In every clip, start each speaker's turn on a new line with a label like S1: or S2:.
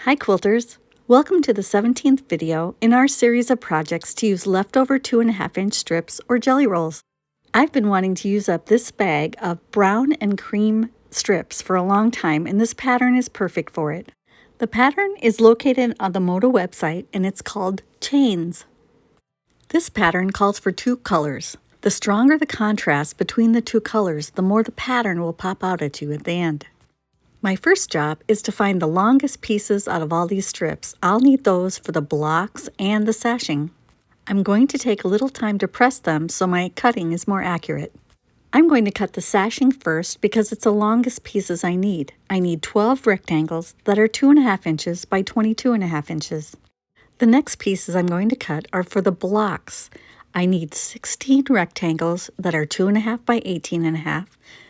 S1: Hi quilters! Welcome to the 17th video in our series of projects to use leftover 2.5-inch strips or jelly rolls. I've been wanting to use up this bag of brown and cream strips for a long time, and this pattern is perfect for it. The pattern is located on the Moda website and it's called Chains. This pattern calls for two colors. The stronger the contrast between the two colors, the more the pattern will pop out at you at the end. My first job is to find the longest pieces out of all these strips. I'll need those for the blocks and the sashing. I'm going to take a little time to press them so my cutting is more accurate. I'm going to cut the sashing first because it's the longest pieces I need. I need 12 rectangles that are 2.5 inches by 22.5 inches. The next pieces I'm going to cut are for the blocks. I need 16 rectangles that are 2.5 by 18.5.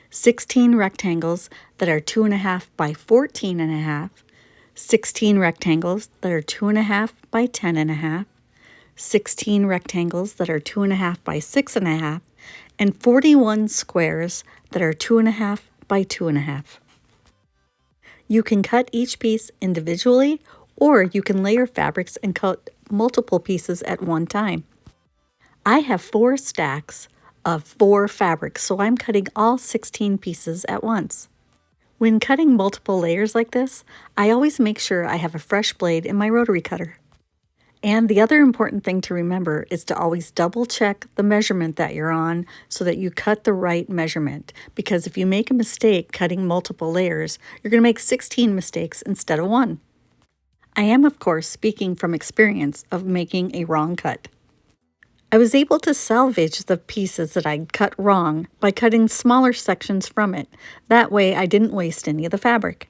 S1: 16 rectangles that are 2.5 by 14.5, 16 rectangles that are 2.5 by 10.5, 16 rectangles that are 2.5 by 6.5, and 41 squares that are 2.5 by 2.5. You can cut each piece individually, or you can layer fabrics and cut multiple pieces at one time. I have 4 stacks of 4 fabrics, so I'm cutting all 16 pieces at once. When cutting multiple layers like this, I always make sure I have a fresh blade in my rotary cutter. And the other important thing to remember is to always double check the measurement that you're on so that you cut the right measurement, because if you make a mistake cutting multiple layers, you're going to make 16 mistakes instead of 1. I am, of course, speaking from experience of making a wrong cut. I was able to salvage the pieces that I cut wrong by cutting smaller sections from it. That way I didn't waste any of the fabric.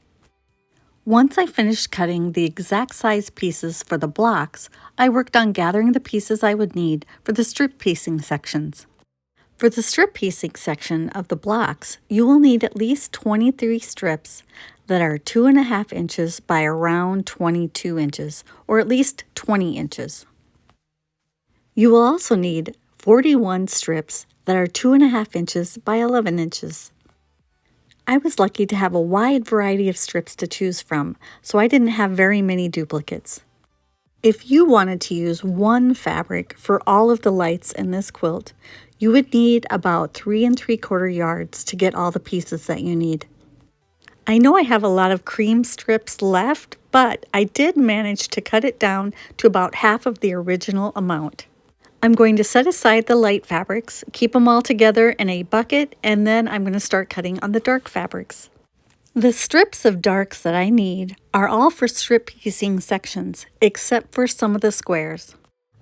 S1: Once I finished cutting the exact size pieces for the blocks, I worked on gathering the pieces I would need for the strip piecing sections. For the strip piecing section of the blocks, you will need at least 23 strips that are 2.5 inches by around 22 inches, or at least 20 inches. You will also need 41 strips that are 2.5 inches by 11 inches. I was lucky to have a wide variety of strips to choose from, so I didn't have very many duplicates. If you wanted to use one fabric for all of the lights in this quilt, you would need about 3 3/4 yards to get all the pieces that you need. I know I have a lot of cream strips left, but I did manage to cut it down to about half of the original amount. I'm going to set aside the light fabrics, keep them all together in a bucket, and then I'm going to start cutting on the dark fabrics. The strips of darks that I need are all for strip piecing sections, except for some of the squares.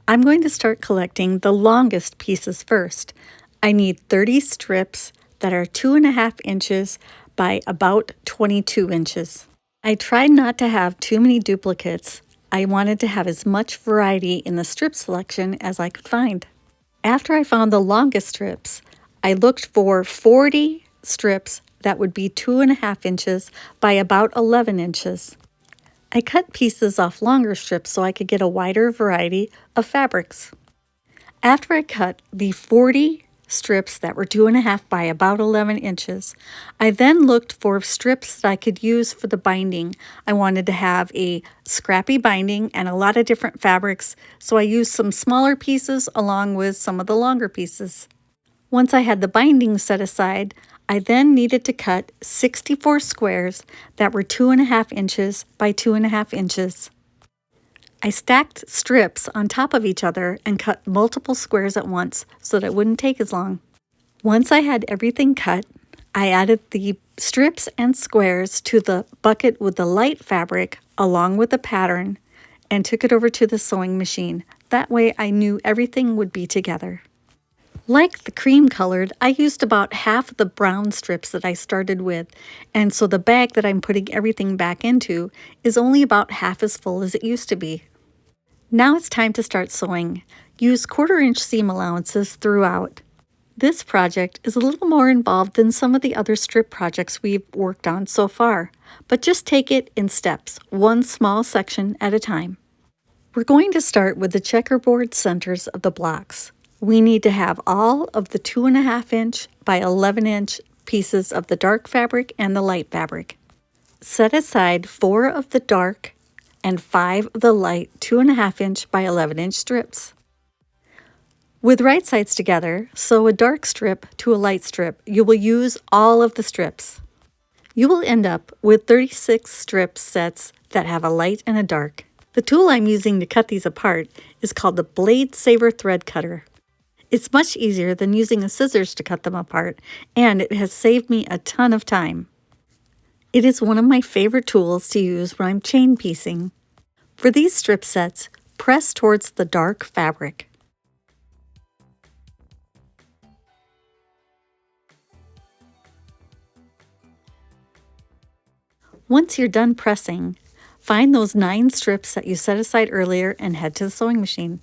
S1: I'm going to start collecting the longest pieces first. I need 30 strips that are 2.5 inches by about 22 inches. I tried not to have too many duplicates. I wanted to have as much variety in the strip selection as I could find. After I found the longest strips, I looked for 40 strips that would be 2.5 inches by about 11 inches. I cut pieces off longer strips so I could get a wider variety of fabrics. After I cut the 40 strips that were 2.5 by about 11 inches, I then looked for strips that I could use for the binding. I wanted to have a scrappy binding and a lot of different fabrics, so I used some smaller pieces along with some of the longer pieces. Once I had the binding set aside, I then needed to cut 64 squares that were 2.5 inches by 2.5 inches. I stacked strips on top of each other and cut multiple squares at once so that it wouldn't take as long. Once I had everything cut, I added the strips and squares to the bucket with the light fabric along with the pattern and took it over to the sewing machine. That way I knew everything would be together. Like the cream colored, I used about half of the brown strips that I started with, and so the bag that I'm putting everything back into is only about half as full as it used to be. Now it's time to start sewing. Use 1/4 inch seam allowances throughout. This project is a little more involved than some of the other strip projects we've worked on so far, but just take it in steps, one small section at a time. We're going to start with the checkerboard centers of the blocks. We need to have all of the 2.5 inch by 11 inch pieces of the dark fabric and the light fabric. Set aside 4 of the dark and 5 of the light 2.5 inch by 11 inch strips. With right sides together, sew a dark strip to a light strip. You will use all of the strips. You will end up with 36 strip sets that have a light and a dark. The tool I'm using to cut these apart is called the Blade Saver Thread Cutter. It's much easier than using a scissors to cut them apart, and it has saved me a ton of time. It is one of my favorite tools to use when I'm chain piecing. For these strip sets, press towards the dark fabric. Once you're done pressing, find those 9 strips that you set aside earlier and head to the sewing machine.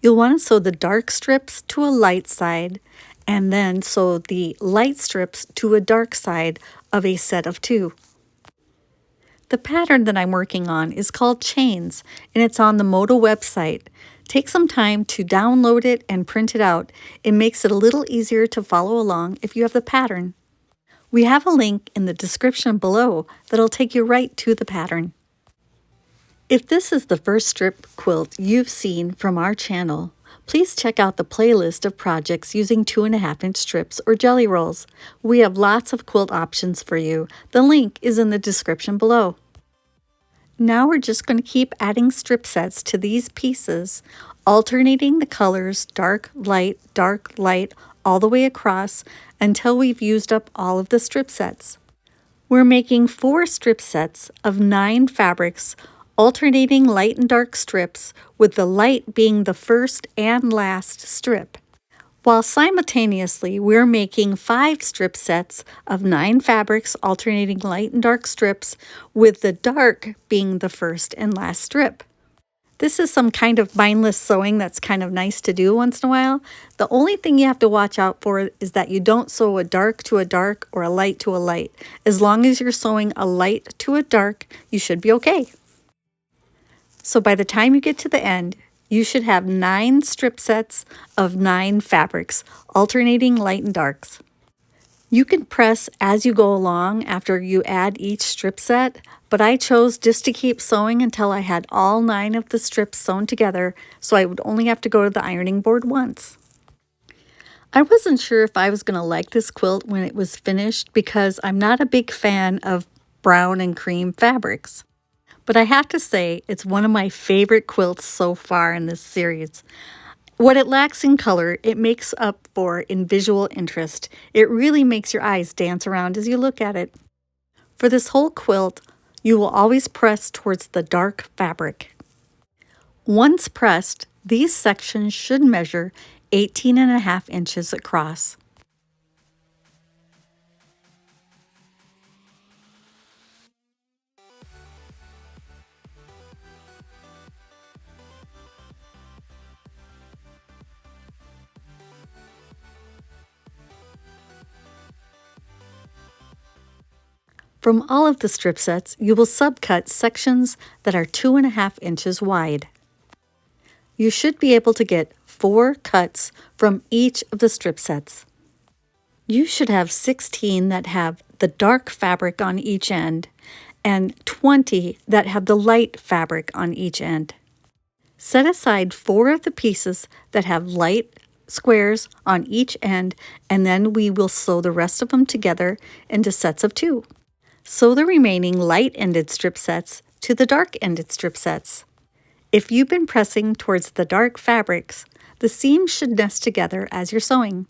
S1: You'll want to sew the dark strips to a light side and then sew the light strips to a dark side of a set of 2. The pattern that I'm working on is called Chains, and it's on the Moda website. Take some time to download it and print it out. It makes it a little easier to follow along if you have the pattern. We have a link in the description below that'll take you right to the pattern. If this is the first strip quilt you've seen from our channel, please check out the playlist of projects using 2.5 inch strips or jelly rolls. We have lots of quilt options for you. The link is in the description below. Now we're just going to keep adding strip sets to these pieces, alternating the colors dark, light, all the way across until we've used up all of the strip sets. We're making 4 strip sets of 9 fabrics, alternating light and dark strips, with the light being the first and last strip. While simultaneously, we're making 5 strip sets of 9 fabrics, alternating light and dark strips, with the dark being the first and last strip. This is some kind of mindless sewing that's kind of nice to do once in a while. The only thing you have to watch out for is that you don't sew a dark to a dark or a light to a light. As long as you're sewing a light to a dark, you should be okay. So by the time you get to the end, you should have 9 strip sets of 9 fabrics, alternating light and darks. You can press as you go along after you add each strip set, but I chose just to keep sewing until I had all 9 of the strips sewn together, so I would only have to go to the ironing board once. I wasn't sure if I was going to like this quilt when it was finished because I'm not a big fan of brown and cream fabrics. But I have to say, it's one of my favorite quilts so far in this series. What it lacks in color, it makes up for in visual interest. It really makes your eyes dance around as you look at it. For this whole quilt, you will always press towards the dark fabric. Once pressed, these sections should measure 18.5 inches across. From all of the strip sets, you will subcut sections that are 2.5 inches wide. You should be able to get 4 cuts from each of the strip sets. You should have 16 that have the dark fabric on each end and 20 that have the light fabric on each end. Set aside 4 of the pieces that have light squares on each end, and then we will sew the rest of them together into sets of 2. Sew the remaining light-ended strip sets to the dark-ended strip sets. If you've been pressing towards the dark fabrics, the seams should nest together as you're sewing.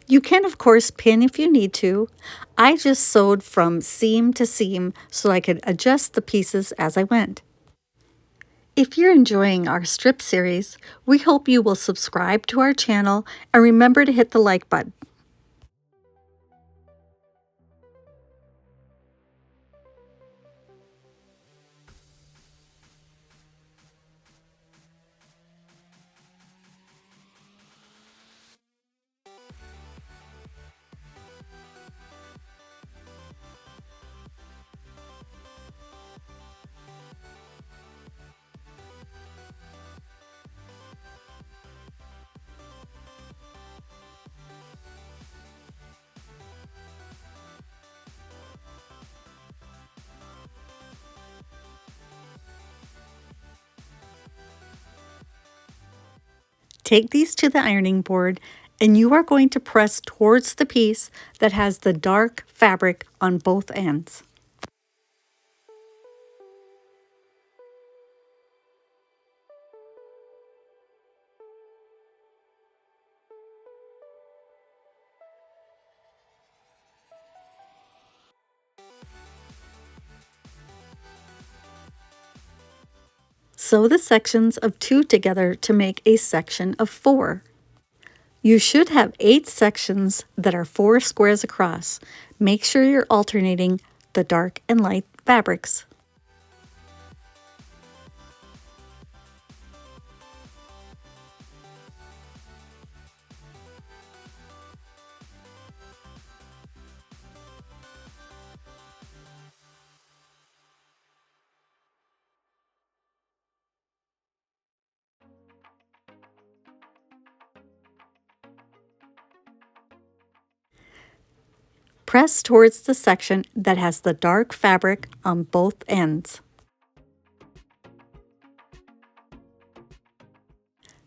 S1: You can, of course, pin if you need to. I just sewed from seam to seam so I could adjust the pieces as I went. If you're enjoying our strip series, we hope you will subscribe to our channel and remember to hit the like button. Take these to the ironing board and you are going to press towards the piece that has the dark fabric on both ends. Sew the sections of 2 together to make a section of 4. You should have 8 sections that are 4 squares across. Make sure you're alternating the dark and light fabrics. Press towards the section that has the dark fabric on both ends.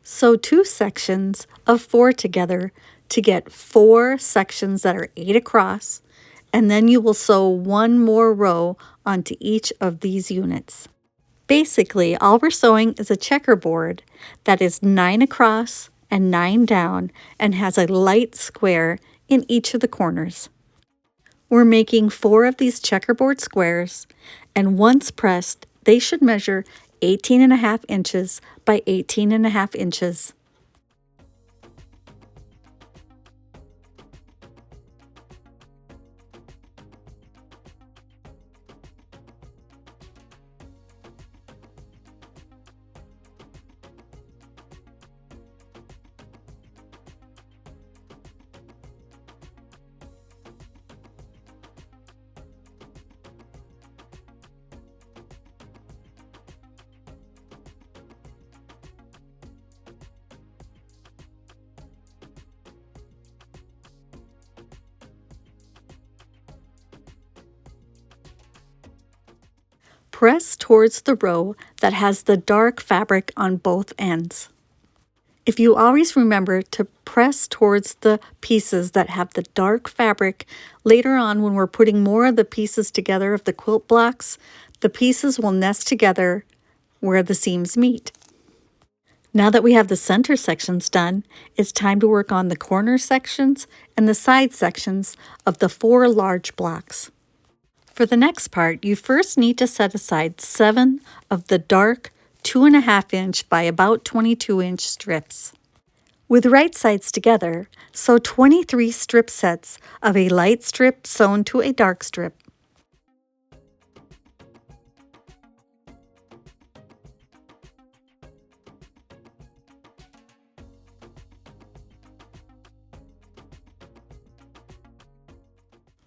S1: Sew 2 sections of 4 together to get 4 sections that are 8 across, and then you will sew 1 more row onto each of these units. Basically, all we're sewing is a checkerboard that is 9 across and 9 down and has a light square in each of the corners. We're making 4 of these checkerboard squares, and once pressed, they should measure 18.5 inches by 18.5 inches. Press towards the row that has the dark fabric on both ends. If you always remember to press towards the pieces that have the dark fabric, later on when we're putting more of the pieces together of the quilt blocks, the pieces will nest together where the seams meet. Now that we have the center sections done, it's time to work on the corner sections and the side sections of the 4 large blocks. For the next part, you first need to set aside 7 of the dark 2.5 inch by about 22 inch strips. With right sides together, sew 23 strip sets of a light strip sewn to a dark strip.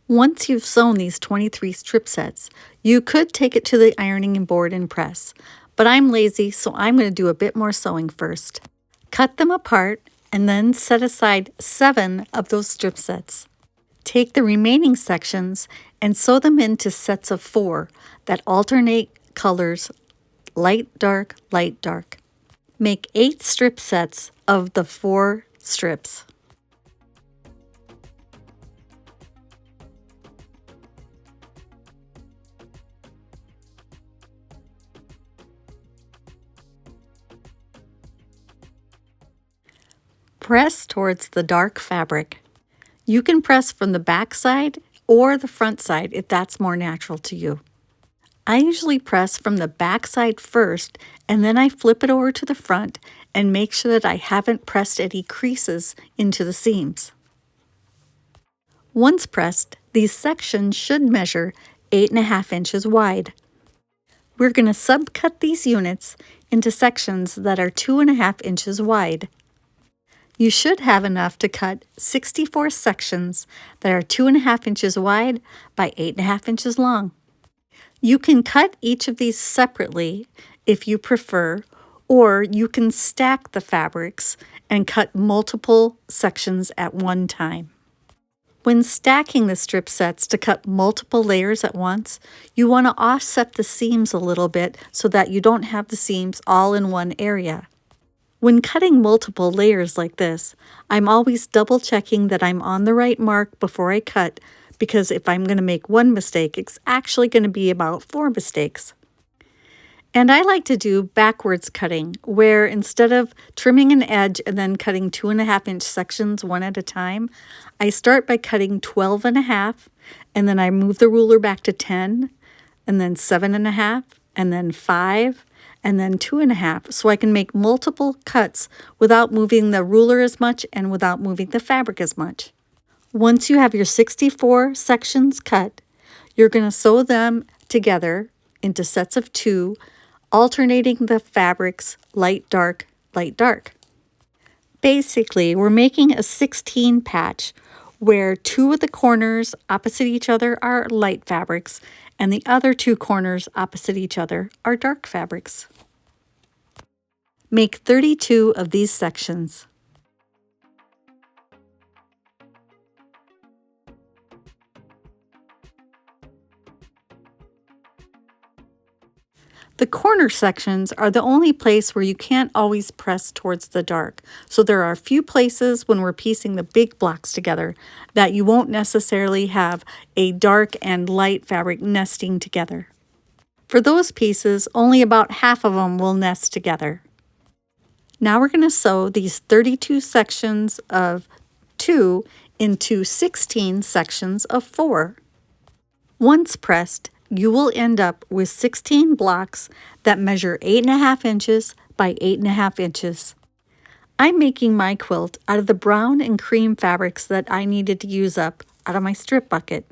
S1: Once you've sewn these 23 strip sets, you could take it to the ironing board and press, but I'm lazy, so I'm going to do a bit more sewing first. Cut them apart and then set aside 7 of those strip sets. Take the remaining sections and sew them into sets of 4 that alternate colors light, dark, light, dark. Make 8 strip sets of the 4 strips. Press towards the dark fabric. You can press from the back side or the front side if that's more natural to you. I usually press from the back side first, and then I flip it over to the front and make sure that I haven't pressed any creases into the seams. Once pressed, these sections should measure 8.5 inches wide. We're going to subcut these units into sections that are 2.5 inches wide. You should have enough to cut 64 sections that are 2.5 inches wide by 8.5 inches long. You can cut each of these separately if you prefer, or you can stack the fabrics and cut multiple sections at one time. When stacking the strip sets to cut multiple layers at once, you want to offset the seams a little bit so that you don't have the seams all in one area. When cutting multiple layers like this, I'm always double checking that I'm on the right mark before I cut, because if I'm going to make one mistake, it's actually going to be about 4 mistakes. And I like to do backwards cutting, where instead of trimming an edge and then cutting 2.5-inch sections one at a time, I start by cutting 12.5, and then I move the ruler back to 10, and then 7.5, and then 5, and then 2.5, so I can make multiple cuts without moving the ruler as much and without moving the fabric as much. Once you have your 64 sections cut, you're going to sew them together into sets of 2, alternating the fabrics light, dark, light, dark. Basically, we're making a 16 patch where 2 of the corners opposite each other are light fabrics and the other 2 corners opposite each other are dark fabrics. Make 32 of these sections. The corner sections are the only place where you can't always press towards the dark. So there are a few places when we're piecing the big blocks together that you won't necessarily have a dark and light fabric nesting together. For those pieces, only about half of them will nest together. Now we're going to sew these 32 sections of 2 into 16 sections of 4. Once pressed, you will end up with 16 blocks that measure 8.5 inches by 8.5 inches. I'm making my quilt out of the brown and cream fabrics that I needed to use up out of my strip bucket.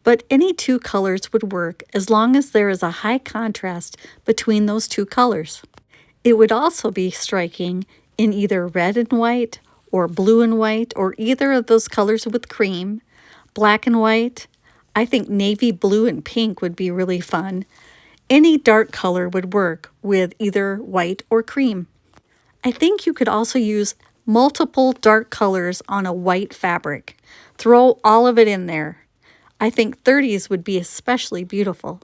S1: But any 2 colors would work as long as there is a high contrast between those 2 colors. It would also be striking in either red and white or blue and white or either of those colors with cream, black and white. I think navy blue and pink would be really fun. Any dark color would work with either white or cream. I think you could also use multiple dark colors on a white fabric. Throw all of it in there. I think 30s would be especially beautiful.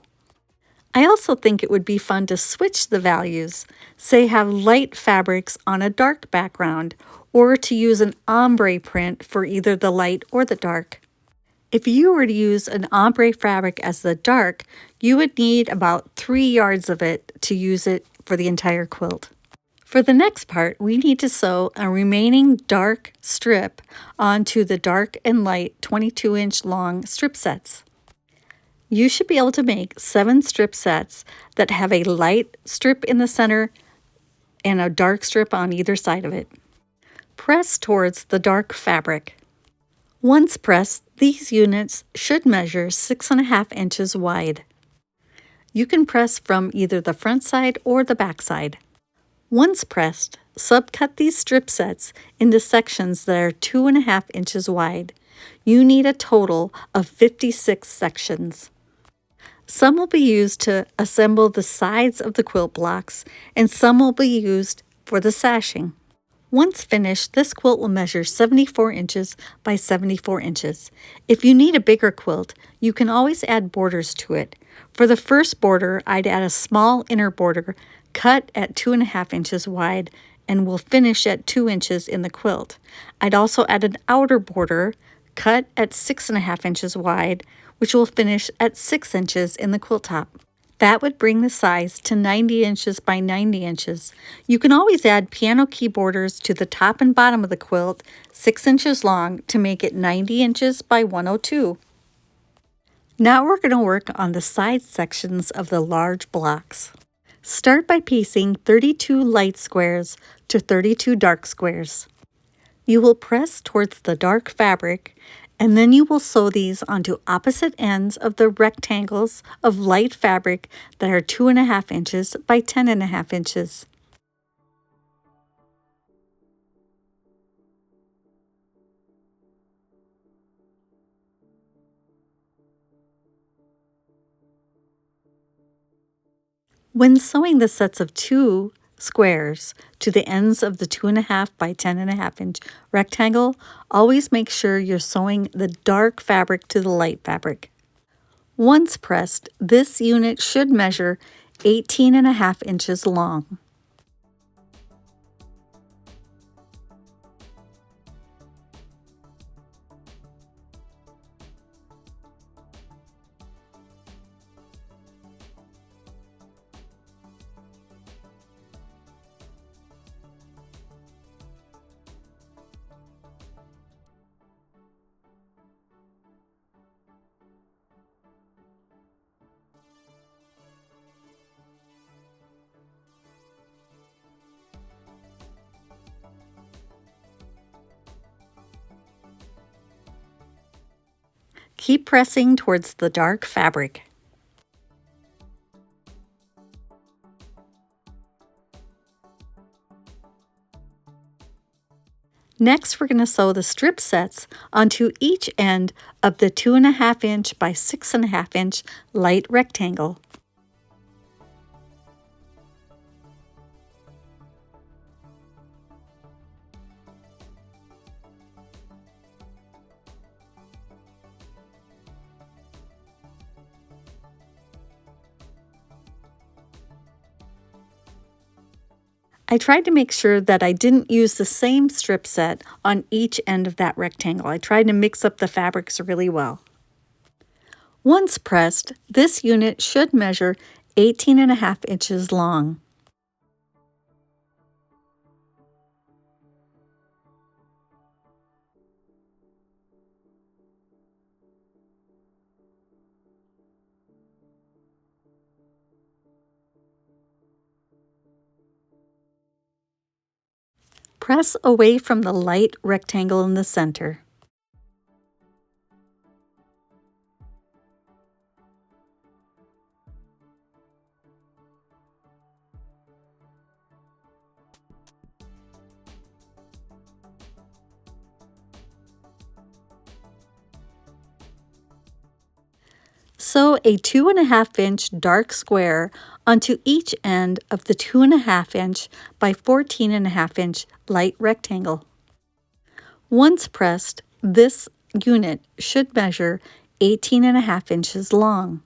S1: I also think it would be fun to switch the values, say have light fabrics on a dark background, or to use an ombre print for either the light or the dark. If you were to use an ombre fabric as the dark, you would need about 3 yards of it to use it for the entire quilt. For the next part, we need to sew a remaining dark strip onto the dark and light 22-inch long strip sets. You should be able to make 7 strip sets that have a light strip in the center and a dark strip on either side of it. Press towards the dark fabric. Once pressed, these units should measure 6.5 inches wide. You can press from either the front side or the back side. Once pressed, subcut these strip sets into sections that are 2.5 inches wide. You need a total of 56 sections. Some will be used to assemble the sides of the quilt blocks, and some will be used for the sashing. Once finished, this quilt will measure 74 inches by 74 inches. If you need a bigger quilt, you can always add borders to it. For the first border, I'd add a small inner border cut at 2.5 inches wide and will finish at 2 inches in the quilt. I'd also add an outer border cut at 6.5 inches wide, which will finish at 6 inches in the quilt top. That would bring the size to 90 inches by 90 inches. You can always add piano key borders to the top and bottom of the quilt, 6 inches long, to make it 90 inches by 102. Now we're going to work on the side sections of the large blocks. Start by piecing 32 light squares to 32 dark squares. You will press towards the dark fabric, and then you will sew these onto opposite ends of the rectangles of light fabric that are 2.5 inches by 10.5 inches. When sewing the sets of 2 squares to the ends of the 2.5 by 10.5 inch rectangle, always make sure you're sewing the dark fabric to the light fabric. Once pressed, this unit should measure 18.5 inches long. Keep pressing towards the dark fabric. Next, we're going to sew the strip sets onto each end of the 2.5 inch by 6.5 inch light rectangle. I tried to make sure that I didn't use the same strip set on each end of that rectangle. I tried to mix up the fabrics really well. Once pressed, this unit should measure 18.5 inches long. Press away from the light rectangle in the center. Sew a 2.5 inch dark square onto each end of the 2.5 inch by 14.5 inch light rectangle. Once pressed, this unit should measure 18.5 inches long.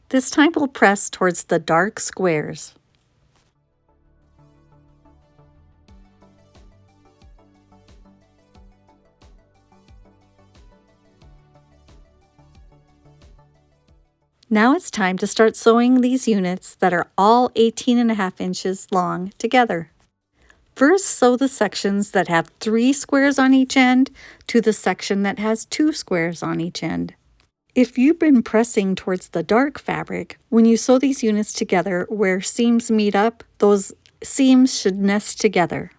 S1: This time we'll press towards the dark squares. Now it's time to start sewing these units that are all 18.5 inches long together. First, sew the sections that have 3 squares on each end to the section that has 2 squares on each end. If you've been pressing towards the dark fabric, when you sew these units together where seams meet up, those seams should nest together.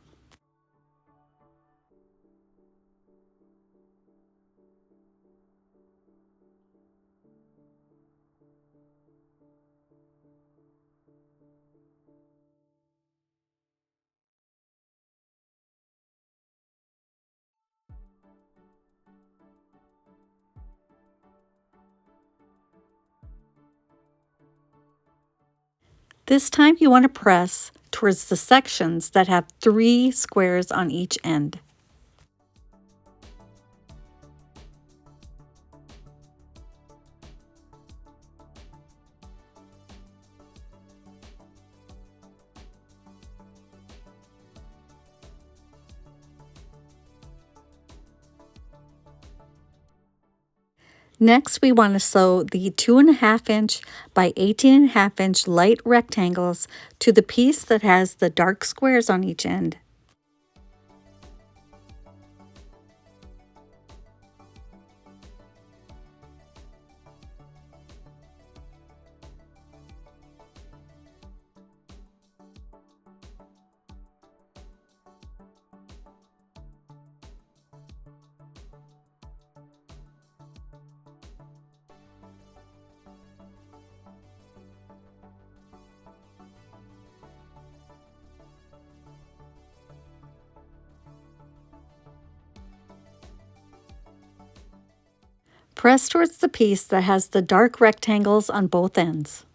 S1: This time you want to press towards the sections that have 3 squares on each end. Next, we want to sew the 2.5 inch by 18.5 inch light rectangles to the piece that has the dark squares on each end. Press towards the piece that has the dark rectangles on both ends.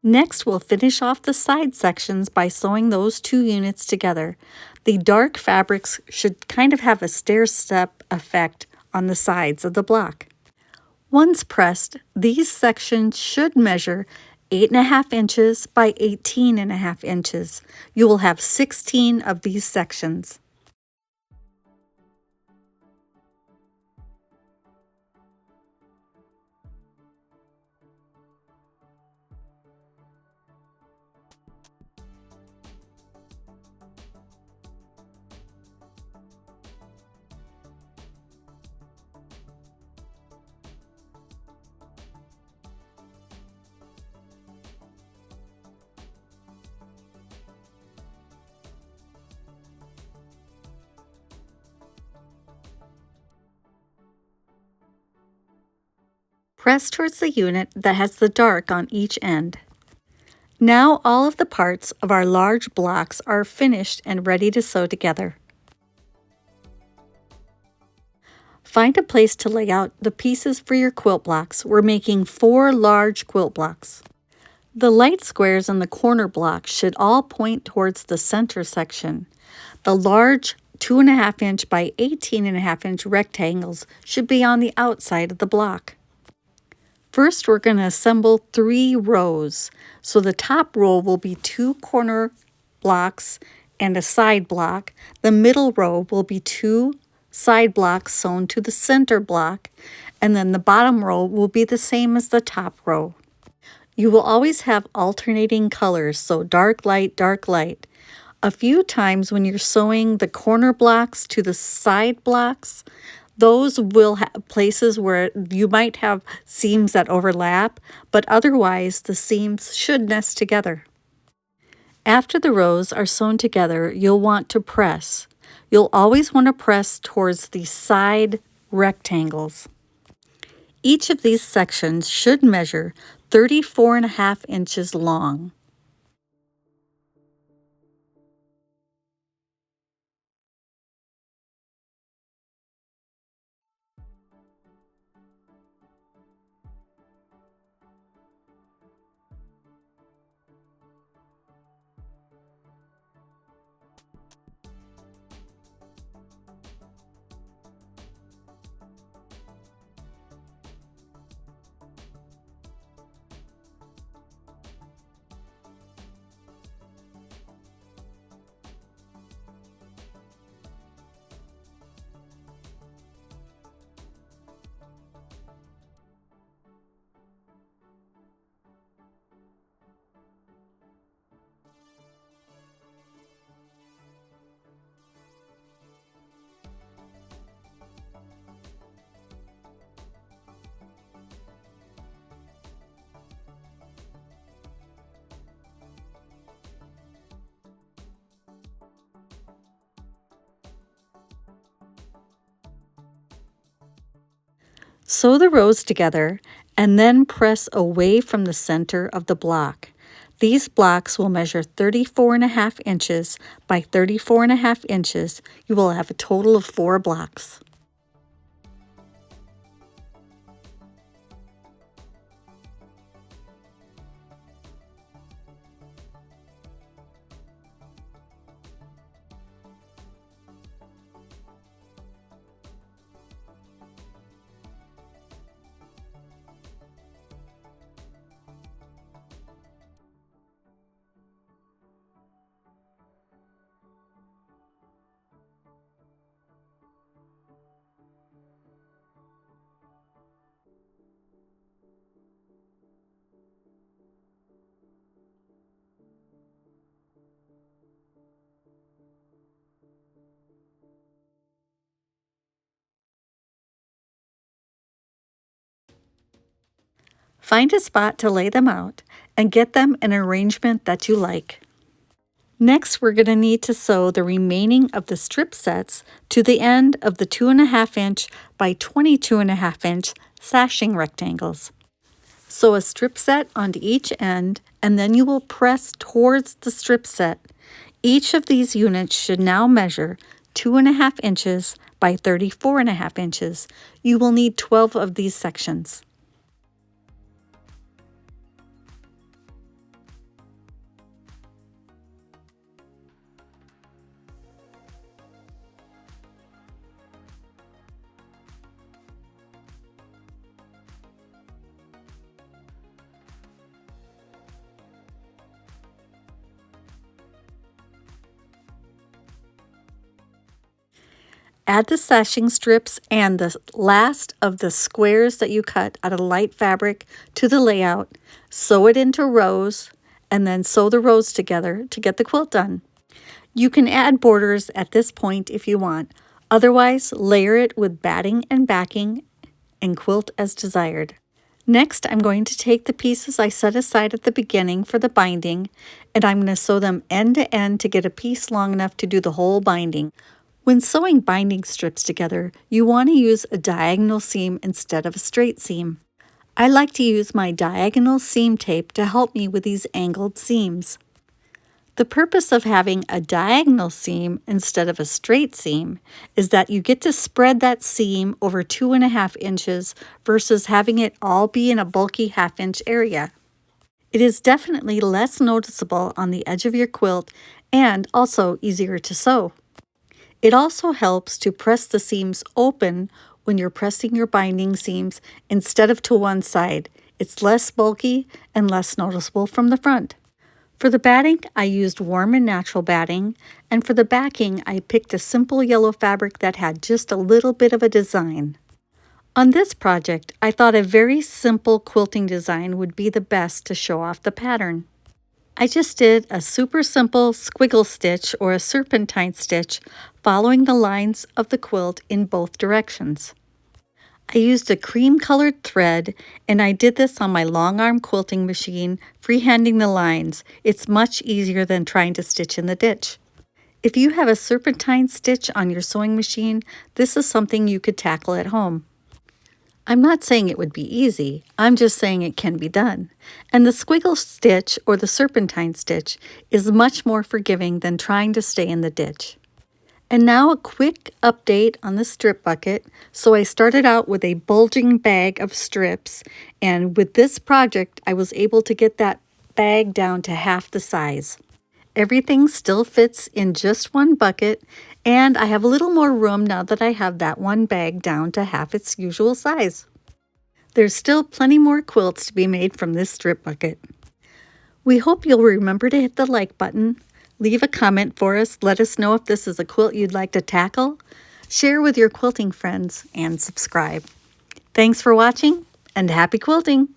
S1: Next, we'll finish off the side sections by sewing those two units together. The dark fabrics should kind of have a stair-step effect on the sides of the block. Once pressed, these sections should measure 8.5 inches by 18.5 inches. You will have 16 of these sections. Press towards the unit that has the dark on each end. Now all of the parts of our large blocks are finished and ready to sew together. Find a place to lay out the pieces for your quilt blocks. We're making 4 large quilt blocks. The light squares in the corner block should all point towards the center section. The large 2.5 inch by 18.5 inch rectangles should be on the outside of the block. First, we're going to assemble 3 rows. So the top row will be 2 corner blocks and a side block. The middle row will be 2 side blocks sewn to the center block, and then the bottom row will be the same as the top row. You will always have alternating colors, so dark, light, dark, light. A few times when you're sewing the corner blocks to the side blocks, those will have places where you might have seams that overlap, but otherwise the seams should nest together. After the rows are sewn together, you'll want to press. You'll always want to press towards the side rectangles. Each of these sections should measure 34.5 inches long. Sew the rows together and then press away from the center of the block. These blocks will measure 34.5 inches by 34.5 inches. You will have a total of 4 blocks. Find a spot to lay them out and get them in an arrangement that you like. Next, we're going to need to sew the remaining of the strip sets to the end of the 2.5 inch by 22.5 inch sashing rectangles. Sew a strip set onto each end, and then you will press towards the strip set. Each of these units should now measure 2.5 inches by 34.5 inches. You will need 12 of these sections. Add the sashing strips and the last of the squares that you cut out of light fabric to the layout, sew it into rows, and then sew the rows together to get the quilt done. You can add borders at this point if you want. Otherwise, layer it with batting and backing and quilt as desired. Next, I'm going to take the pieces I set aside at the beginning for the binding, and I'm going to sew them end to end to get a piece long enough to do the whole binding. When sewing binding strips together, you want to use a diagonal seam instead of a straight seam. I like to use my diagonal seam tape to help me with these angled seams. The purpose of having a diagonal seam instead of a straight seam is that you get to spread that seam over 2.5 inches versus having it all be in a bulky 1/2 inch area. It is definitely less noticeable on the edge of your quilt and also easier to sew. It also helps to press the seams open when you're pressing your binding seams instead of to one side. It's less bulky and less noticeable from the front. For the batting, I used warm and natural batting, and for the backing, I picked a simple yellow fabric that had just a little bit of a design. On this project, I thought a very simple quilting design would be the best to show off the pattern. I just did a super simple squiggle stitch or a serpentine stitch following the lines of the quilt in both directions. I used a cream colored thread, and I did this on my long arm quilting machine, freehanding the lines. It's much easier than trying to stitch in the ditch. If you have a serpentine stitch on your sewing machine, this is something you could tackle at home. I'm not saying it would be easy, I'm just saying it can be done. And the squiggle stitch or the serpentine stitch is much more forgiving than trying to stay in the ditch. And now a quick update on the strip bucket. So I started out with a bulging bag of strips, and with this project I was able to get that bag down to half the size. Everything still fits in just one bucket, and I have a little more room now that I have that one bag down to half its usual size. There's still plenty more quilts to be made from this strip bucket. We hope you'll remember to hit the like button, leave a comment for us, let us know if this is a quilt you'd like to tackle, share with your quilting friends, and subscribe. Thanks for watching, and happy quilting!